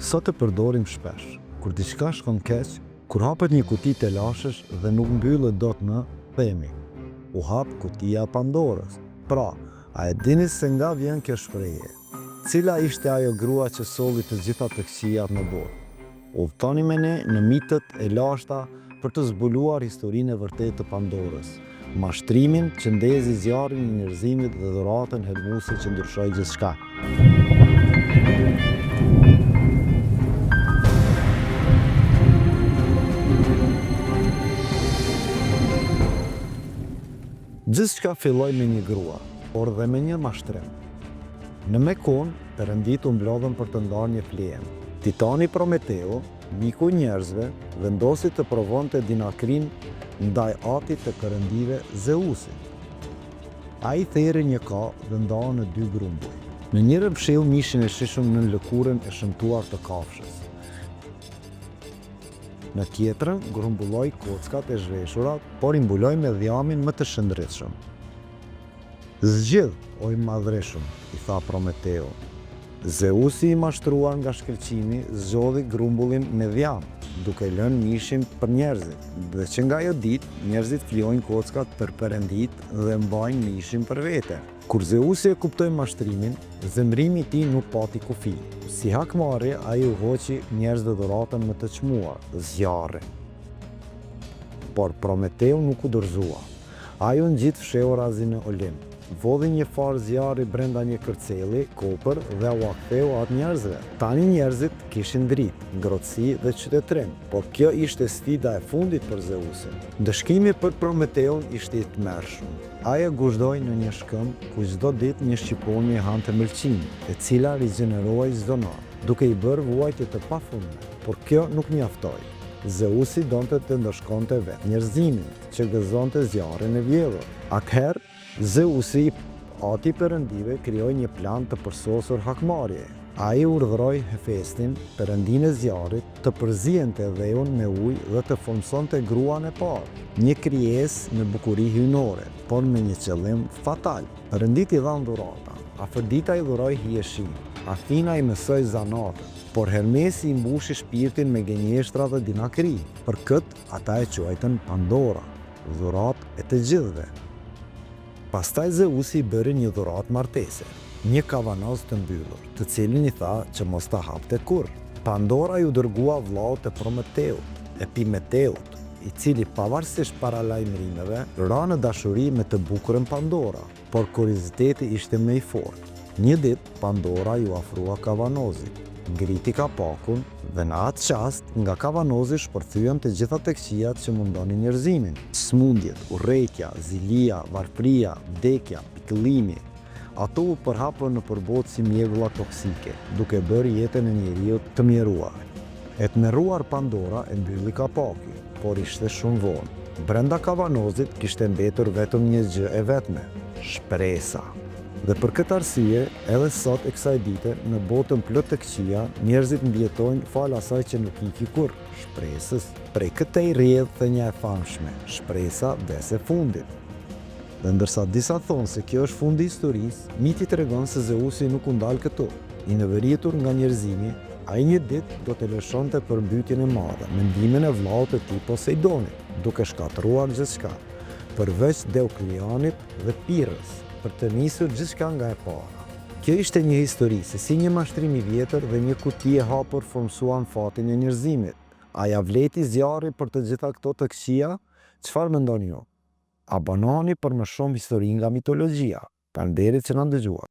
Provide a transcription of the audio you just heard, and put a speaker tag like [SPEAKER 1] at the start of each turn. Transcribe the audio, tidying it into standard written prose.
[SPEAKER 1] Sot e përdorim shpesh. Kur diçka shkon keq, kur hapet një kuti të lashësh dhe nuk mbyllet dot më, themi: u hap kutia e Pandorës. Pra, a e dini se nga vjen kjo shprehje? Cila ishte ajo grua që solli të gjitha të këqijat në botë? Udhtoni me ne në mitët e lashta për të zbuluar historinë e vërtetë të Pandorës, mashtrimin që ndezi zjarrin e njerëzimit dhe dhuratën helmuese që ndryshoi gjithçka. Gjithçka filloi me një grua, por dhe me një mashtrim. Në Mekon, perëndit u mblodhën për të ndarë një flemë. Titani Prometeu, miku i njerëzve, vendosi të provonte dinakrin ndaj atit të perëndive Zeusit. Ai theri një ka dhe ndau në dy grumbuj. Në njërin fshill mishin e shishëm në lëkurën e shëmtuar të kafshës. Në tjetrën grumbulloi kockat e zhveshura, por i mbuloi me dhjamin më të shëndritshëm. Zgjidh, o i madhreshëm, i tha Prometeu. Zeusi i mashtruar nga shkëlqimi zgjodhi grumbullin me dhjam, duke lënë mishin për njerëzit, dhe që nga ajo ditë njerëzit flojnë kockat për perëndit dhe mbajnë mishin për vete. Kur Zeusi e kuptoi mashtrimin, zemrimi i tij nuk pati kufi. Si hakmarrje, ai u hoqi njerëzve dhuratën më të çmuar, zjarrin. Por Prometeu nuk u dorëzua. Ai u ngjit fsheurazi në Olimp. Vodhi një farë zjarri brenda një kërceli, kopër dhe u ktheu atë njerëzve. Tani njerëzit kishin dritë, ngrohtësi dhe qytetërim, por kjo ishte sfida e fundit për Zeusin. Ndëshkimi për Prometeun ishte i tmerrshëm. Ai e guzhdoi në një shkëmbë ku çdo ditë një shqiponje hante mëlçin, e cila rigjenerohej çdo natë, duke i bërë vuajtje të pafundme. Por kjo nuk mjaftoi. Zeusi donte të ndëshkonte vetë njerëzimin, që gëzonte zjarrin e vjedhur. Atëherë, Zeusi, ati perëndive, krijoi një plan të përsosur hakmarrje. Ai urdhëroi Hefestin, perëndinë e zjarrit, të përzihente dheun me ujë dhe të formsonte gruan e parë, një krijesë me bukuri hyjnore, por me një qëllim fatal. Perënditi i dha dhurata. Afrodita i dhuroi hijeshin, Athina i mësoi zanatën, por Hermesi i mbushi shpirtin me gënjeshtra dhe dinakri. Për këtë, ata e quajtën Pandora, dhuratë e të gjithëve. Pastaj Zeusi i bëri një dhuratë martese, një kavanoz të mbyllur, të cilin i tha që mos ta hapte kurrë. Pandora ju dërgua vllaut të Prometeut, Epimeteut, i cili pavarësisht paralajmërimeve ra në dashuri me të bukurën Pandora, por kurioziteti ishte më i fortë. Një ditë Pandora ju afrua kavanozit, ngriti kapakun dhe në atë çast nga kavanozi shpërthyen të gjitha të këqijat që mundonin njerëzimin. Smundjet, urrejtja, zilia, varfëria, vdekja, pikëllimi. Ato u përhapën në përbot si mjegulla toksike, duke bërë jetën e njeriut të mjeruar. E tmerruar Pandora e mbylli kapakin, por ishte shumë vonë. Brenda kavanozit kishte mbetur vetëm një gjë e vetme: shpresa. Dhe për këtë arsye, edhe sot e kësaj dite, në botën plot të këqija, njerëzit mbjetojnë falë asaj që nuk iki kurrë, shpresës. Prej këtej rrjedh thënia e famshme: shpresa vdes e fundit. Dhe ndërsa disa thonë se kjo është fundi i historisë, miti tregon se Zeusi nuk u ndal këtu. I nëvëritur nga njerëzimi, ai një ditë do të lëshonte përmbytjen e madhe me ndihmën e vllaut të tij Poseidonit, duke shkatëruar gjithçka, përveç Deuklianit dhe Pirrës, për të nisur gjithçka nga e para. Kjo ishte një histori se si një mashtrim i vjetër dhe një kuti e hapur formsuan fatin e njerëzimit. A ja vleti zjarri për të gjitha këto të këqija? Çfarë mendoni ju? Abononi për më shumë histori nga mitologjia. Faleminderit që na dëgjuat.